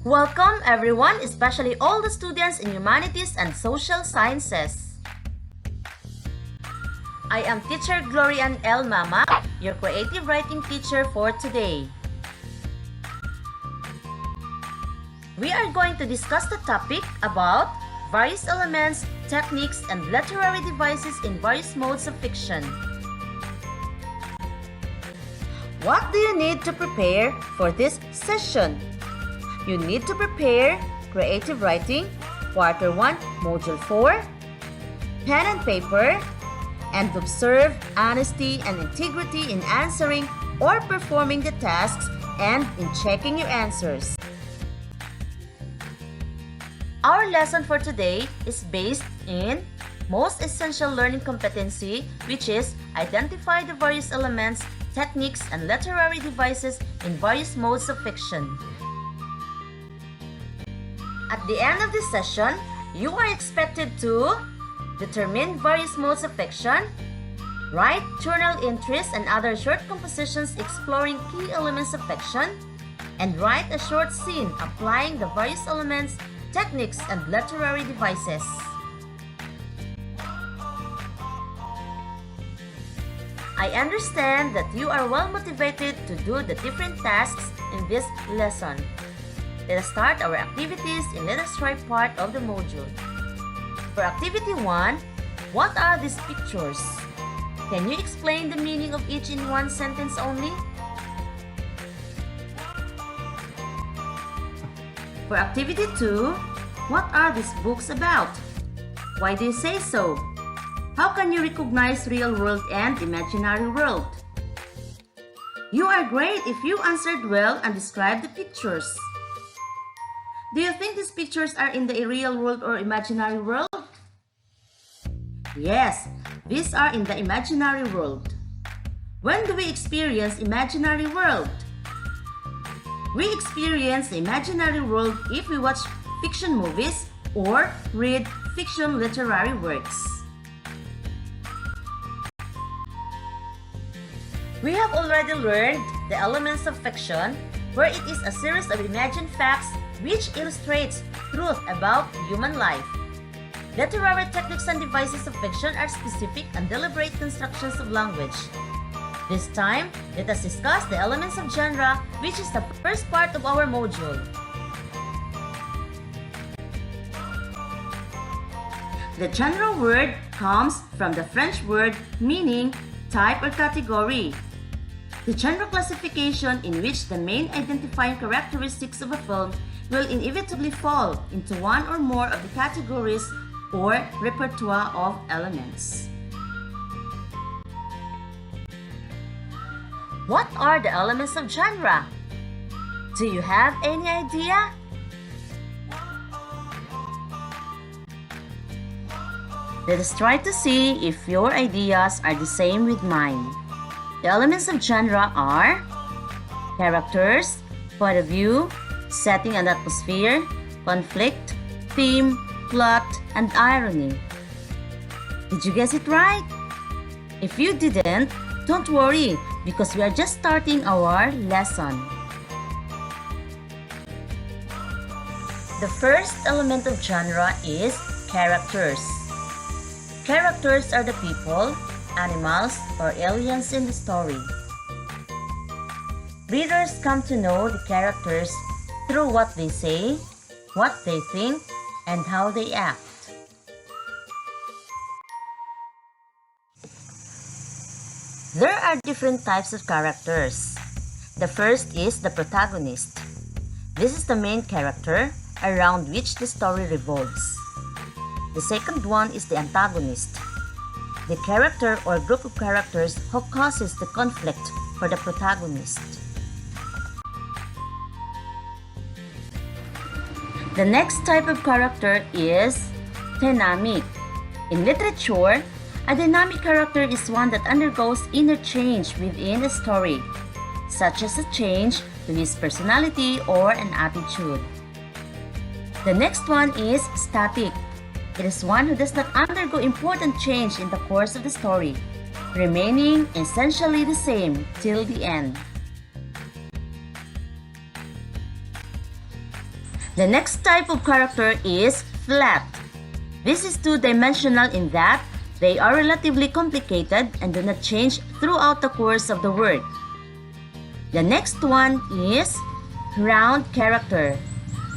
Welcome everyone, especially all the students in Humanities and Social Sciences. I am Teacher Glorian L. Mamac, your creative writing teacher for today. We are going to discuss the topic about various elements, techniques, and literary devices in various modes of fiction. What do you need to prepare for this session? You need to prepare creative writing, Quarter 1, Module 4, pen and paper, and observe honesty and integrity in answering or performing the tasks and in checking your answers. Our lesson for today is based in most essential learning competency, which is identify the various elements, techniques, and literary devices in various modes of fiction. At the end of this session, you are expected to determine various modes of fiction, write journal entries and other short compositions exploring key elements of fiction, and write a short scene applying the various elements, techniques, and literary devices. I understand that you are well motivated to do the different tasks in this lesson. Let us start our activities in Let Us Try part of the module. For Activity 1, what are these pictures? Can you explain the meaning of each in one sentence only? For Activity 2, what are these books about? Why do you say so? How can you recognize real world and imaginary world? You are great if you answered well and described the pictures. Do you think these pictures are in the real world or imaginary world? Yes, these are in the imaginary world. When do we experience imaginary world? We experience the imaginary world if we watch fiction movies or read fiction literary works. We have already learned the elements of fiction, where it is a series of imagined facts which illustrates truth about human life. Literary techniques and devices of fiction are specific and deliberate constructions of language. This time, let us discuss the elements of genre, which is the first part of our module. The genre word comes from the French word meaning type or category. The genre classification in which the main identifying characteristics of a film will inevitably fall into one or more of the categories or repertoire of elements. What are the elements of genre? Do you have any idea? Let us try to see if your ideas are the same with mine. The elements of genre are characters, point of view, setting and atmosphere, conflict, theme, plot, and irony. Did you guess it right? If you didn't, don't worry because we are just starting our lesson. The first element of genre is characters. Characters are the people, animals, or aliens in the story. Readers come to know the characters through what they say, what they think, and how they act. There are different types of characters. The first is the protagonist. This is the main character around which the story revolves. The second one is the antagonist, the character or group of characters who causes the conflict for the protagonist. The next type of character is dynamic. In literature, a dynamic character is one that undergoes inner change within a story, such as a change to his personality or an attitude. The next one is static. It is one who does not undergo important change in the course of the story, remaining essentially the same till the end. The next type of character is flat. This is two-dimensional in that they are relatively complicated and do not change throughout the course of the word. The next one is round character.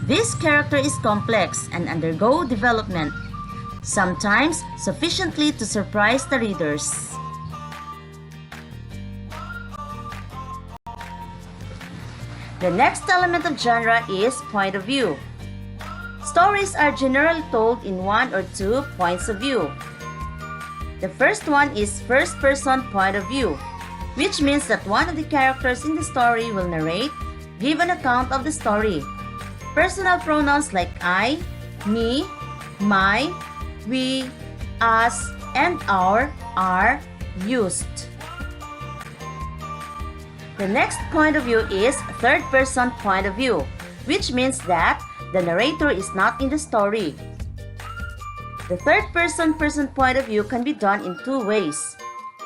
This character is complex and undergo development, sometimes sufficiently to surprise the readers. The next element of genre is point of view. Stories are generally told in one or two points of view. The first one is first-person point of view, which means that one of the characters in the story will narrate, give an account of the story. Personal pronouns like I, me, my, we, us, and our are used. The next point of view is third-person point of view, which means that the narrator is not in the story. The third-person point of view can be done in two ways: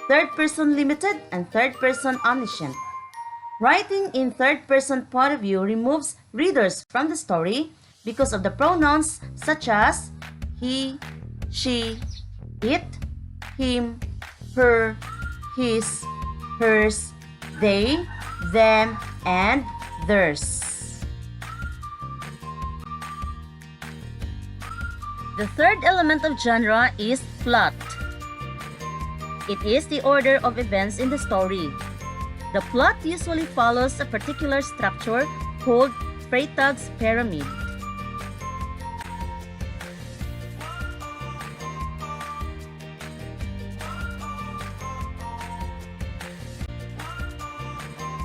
third-person limited and third-person omniscient. Writing in third-person point of view removes readers from the story because of the pronouns such as he, she, it, him, her, his, hers, they, them, and theirs. The third element of genre is plot. It is the order of events in the story. The plot usually follows a particular structure called Freytag's pyramid.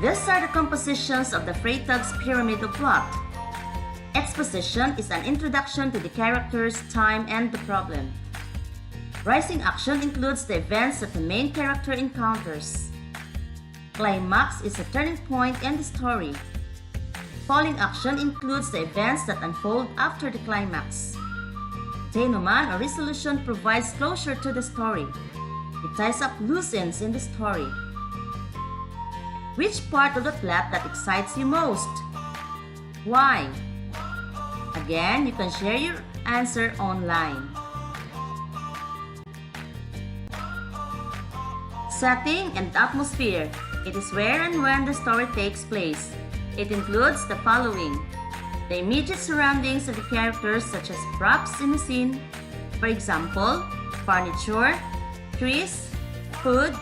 These are the compositions of the Freytag's pyramid of plot. Exposition is an introduction to the characters, time, and the problem. Rising action includes the events that the main character encounters. Climax is a turning point in the story. Falling action includes the events that unfold after the climax. Denouement or resolution provides closure to the story. It ties up loose ends in the story. Which part of the plot that excites you most? Why? Again, you can share your answer online. Setting and atmosphere. It is where and when the story takes place. It includes the following: the immediate surroundings of the characters such as props in the scene, for example, furniture, trees, food,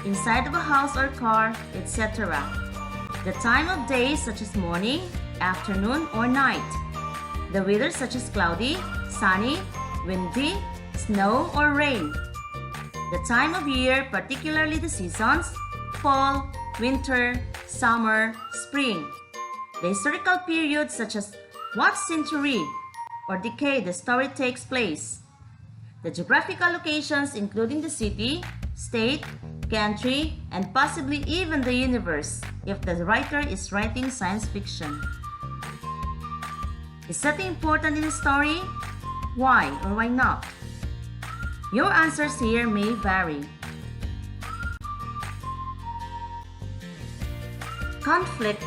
inside of a house or car, etc. The time of day such as morning, afternoon, or night. The weather such as cloudy, sunny, windy, snow, or rain. The time of year, particularly the seasons, fall, winter, summer, spring. The historical period such as what century or decade the story takes place. The geographical locations including the city, state, country, and possibly even the universe if the writer is writing science fiction. Is setting important in a story? Why or why not? Your answers here may vary. Conflict.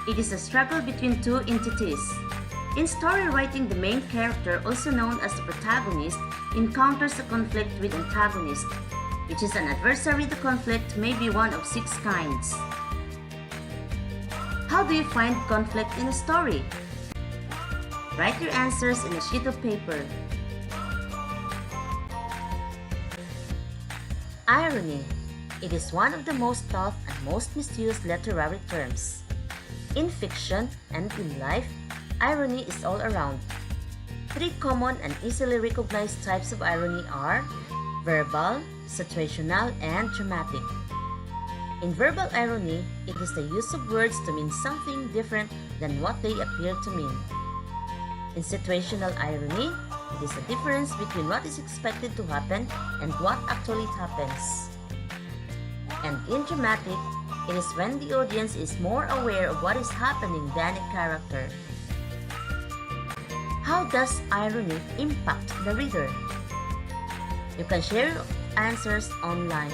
It is a struggle between two entities. In story writing, the main character, also known as the protagonist, encounters a conflict with antagonist, which is an adversary. The conflict may be one of 6 kinds. How do you find conflict in a story? Write your answers in a sheet of paper. Irony. It is one of the most taught and most misused literary terms. In fiction and in life, irony is all around. 3 common and easily recognized types of irony are verbal, situational, and dramatic. In verbal irony, it is the use of words to mean something different than what they appear to mean. In situational irony, it is the difference between what is expected to happen and what actually happens. And in dramatic, it is when the audience is more aware of what is happening than a character. How does irony impact the reader? You can share your answers online.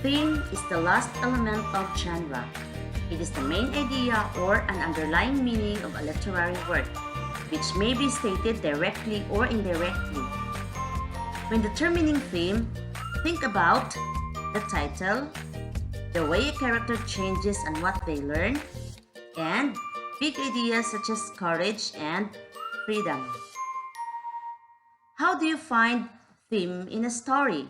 Theme is the last element of genre. It is the main idea or an underlying meaning of a literary work, which may be stated directly or indirectly. When determining theme, think about the title, the way a character changes and what they learn, and big ideas such as courage and freedom. How do you find theme in a story?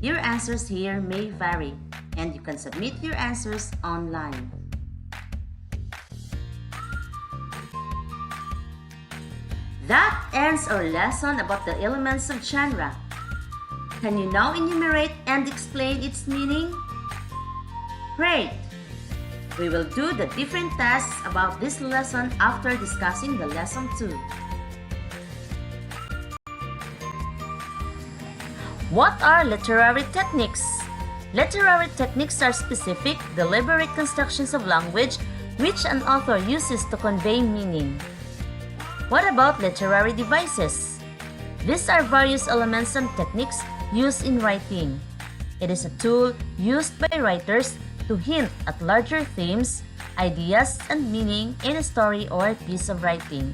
Your answers here may vary, and you can submit your answers online. That ends our lesson about the elements of genre. Can you now enumerate and explain its meaning? Great! We will do the different tasks about this lesson after discussing the lesson 2. What are literary techniques? Literary techniques are specific, deliberate constructions of language which an author uses to convey meaning. What about literary devices? These are various elements and techniques used in writing. It is a tool used by writers to hint at larger themes, ideas, and meaning in a story or a piece of writing.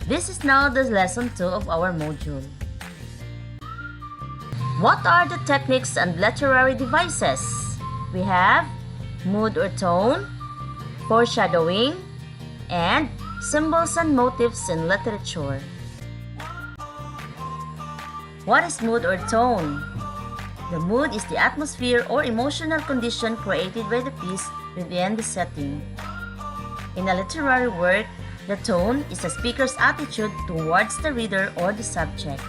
This is now the lesson 2 of our module. What are the techniques and literary devices? We have mood or tone, foreshadowing, and symbols and motifs in literature. What is mood or tone? The mood is the atmosphere or emotional condition created by the piece within the setting. In a literary work, the tone is the speaker's attitude towards the reader or the subject.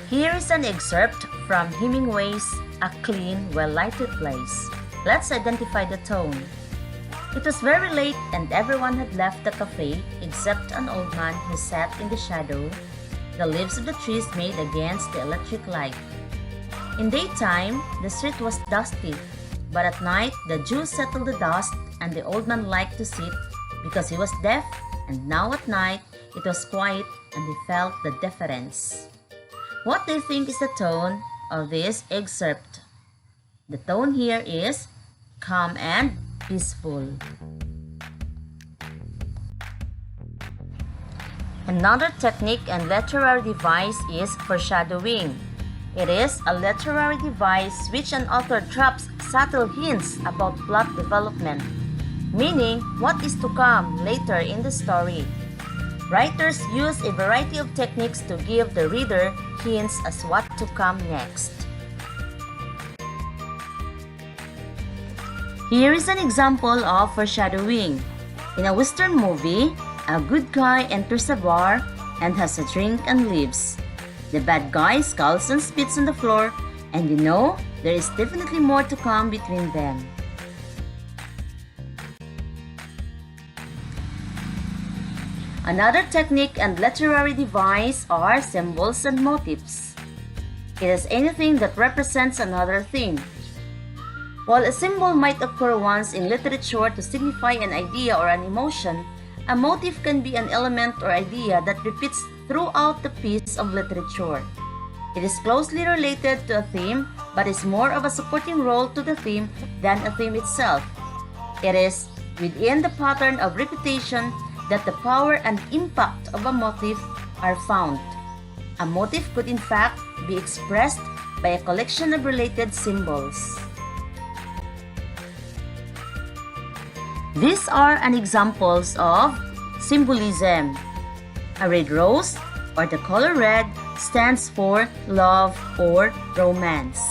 Here is an excerpt from Hemingway's A Clean, Well-Lighted Place. Let's identify the tone. It was very late and everyone had left the cafe except an old man who sat in the shadow, the leaves of the trees made against the electric light. In daytime, the street was dusty, but at night the dew settled the dust and the old man liked to sit because he was deaf, and now at night it was quiet and he felt the difference. What do you think is the tone of this excerpt? The tone here is calm and peaceful. Another technique and literary device is foreshadowing. It is a literary device which an author drops subtle hints about plot development, meaning what is to come later in the story. Writers use a variety of techniques to give the reader hints as what to come next. Here is an example of foreshadowing. In a Western movie, a good guy enters a bar and has a drink and leaves. The bad guy scowls and spits on the floor, and you know there is definitely more to come between them. Another technique and literary device are symbols and motifs. It is anything that represents another thing. While a symbol might occur once in literature to signify an idea or an emotion, a motif can be an element or idea that repeats throughout the piece of literature. It is closely related to a theme, but is more of a supporting role to the theme than a theme itself. It is within the pattern of repetition that the power and impact of a motif are found. A motif could in fact be expressed by a collection of related symbols. These are an examples of symbolism. A red rose, or the color red, stands for love or romance.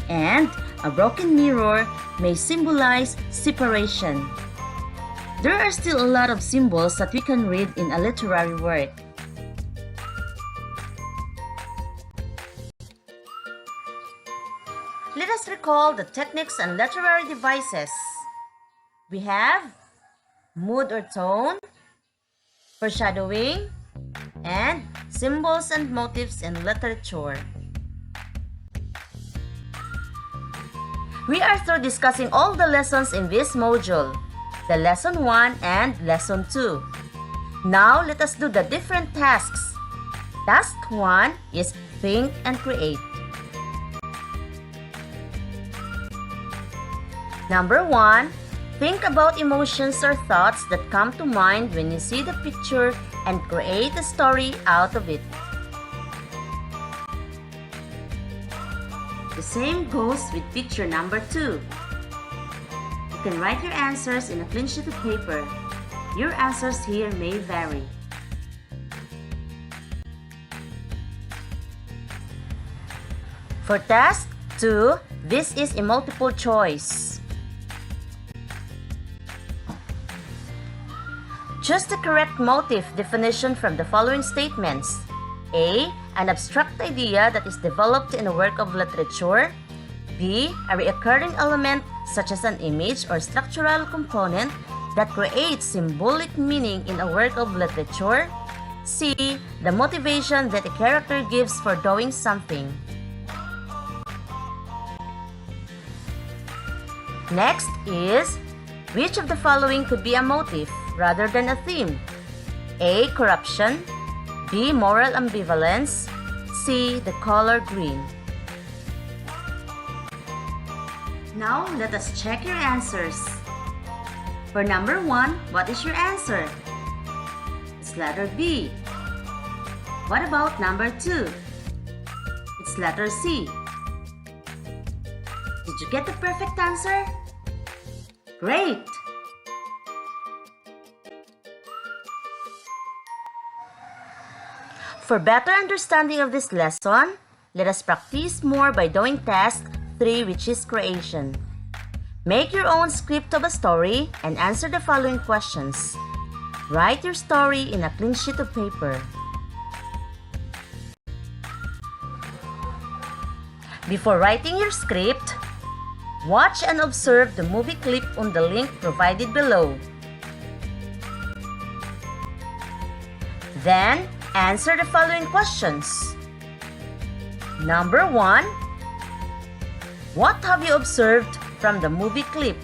And a broken mirror may symbolize separation. There are still a lot of symbols that we can read in a literary work. Let us recall the techniques and literary devices. We have mood or tone, foreshadowing, and symbols and motifs in literature. We are through discussing all the lessons in this module, the lesson 1 and lesson 2. Now let us do the different tasks. Task 1 is think and create. Number 1. Think about emotions or thoughts that come to mind when you see the picture and create a story out of it. The same goes with picture number 2. You can write your answers in a clean sheet of paper. Your answers here may vary. For task 2, this is a multiple choice. Choose the correct motive definition from the following statements. A. An abstract idea that is developed in a work of literature. B. A recurring element such as an image or structural component that creates symbolic meaning in a work of literature. C. The motivation that a character gives for doing something. Next is, which of the following could be a motive rather than a theme? A. Corruption. B. Moral ambivalence. C. The color green. Now, let us check your answers. For number 1, what is your answer? It's letter B. What about number 2? It's letter C. Did you get the perfect answer? Great! For better understanding of this lesson, let us practice more by doing task 3, which is creation. Make your own script of a story and answer the following questions. Write your story in a clean sheet of paper. Before writing your script, watch and observe the movie clip on the link provided below. Then, answer the following questions. Number 1. What have you observed from the movie clip?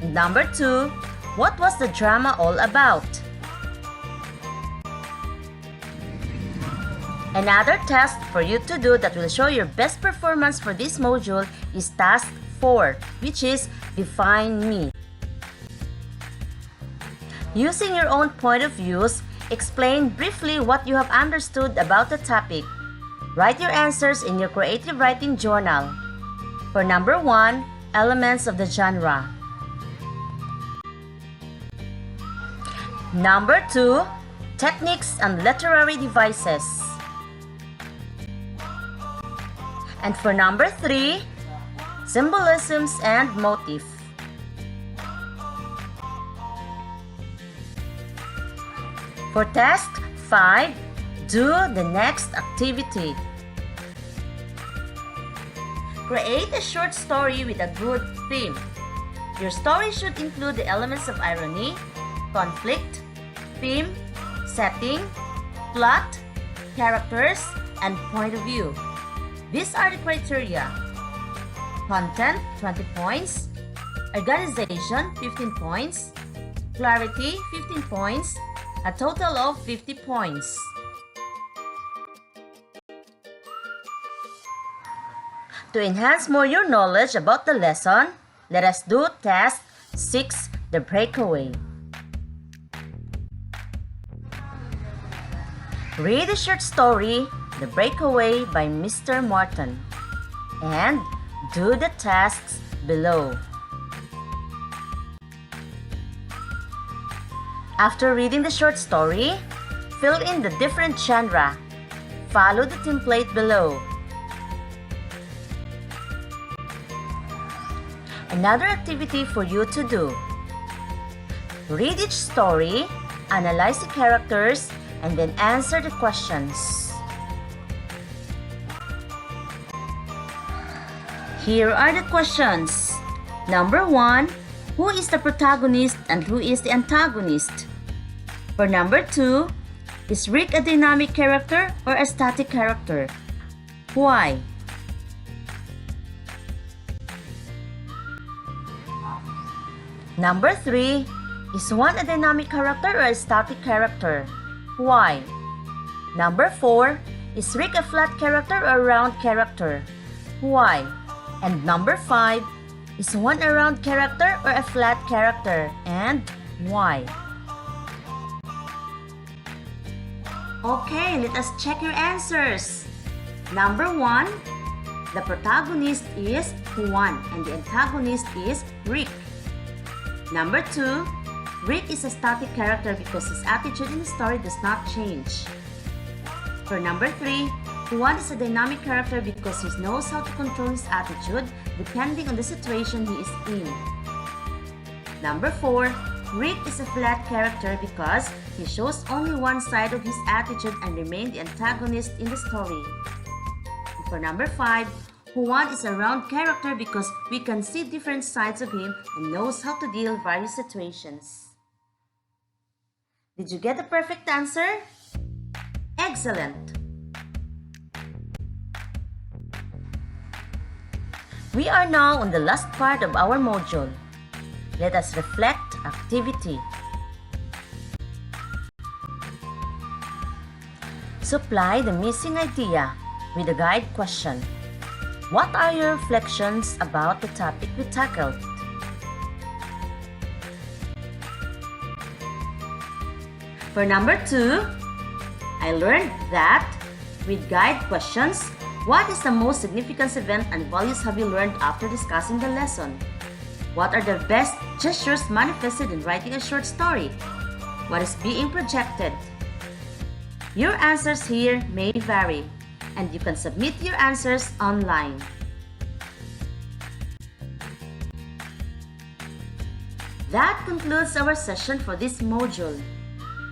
Number 2. What was the drama all about? Another task for you to do that will show your best performance for this module is task 4, which is define me. Using your own point of views, explain briefly what you have understood about the topic. Write your answers in your creative writing journal. For number 1, elements of the genre. Number 2, techniques and literary devices. And for number 3, symbolisms and motif. For task 5, do the next activity. Create a short story with a good theme. Your story should include the elements of irony, conflict, theme, setting, plot, characters, and point of view. These are the criteria. Content, 20 points. Organization, 15 points. Clarity, 15 points. A total of 50 points. To enhance more your knowledge about the lesson, let us do task 6, the breakaway. Read the short story, The Breakaway by Mr. Martin, and do the tasks below. After reading the short story, fill in the different genre. Follow the template below. Another activity for you to do. Read each story, analyze the characters, and then answer the questions. Here are the questions. Number 1, who is the protagonist and who is the antagonist? For number 2, is Rick a dynamic character or a static character? Why? Number 3, is one a dynamic character or a static character? Why? Number 4, is Rick a flat character or a round character? Why? And number 5, Is one a round character or a flat character, and why? Okay, let us check your answers. Number 1, the protagonist is Juan and the antagonist is Rick. Number 2, Rick is a static character because his attitude in the story does not change. For number 3, Juan is a dynamic character because he knows how to control his attitude depending on the situation he is in. Number 4, Rick is a flat character because he shows only one side of his attitude and remains the antagonist in the story. And for number 5, Juan is a round character because we can see different sides of him and knows how to deal with various situations. Did you get the perfect answer? Excellent! We are now on the last part of our module. Let us reflect activity. Supply the missing idea with a guide question. What are your reflections about the topic we tackled? For number 2, I learned that with guide questions, what is the most significant event and values have you learned after discussing the lesson? What are the best gestures manifested in writing a short story? What is being projected? Your answers here may vary, and you can submit your answers online. That concludes our session for this module.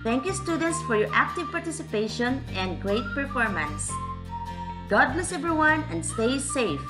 Thank you, students, for your active participation and great performance. God bless everyone and stay safe.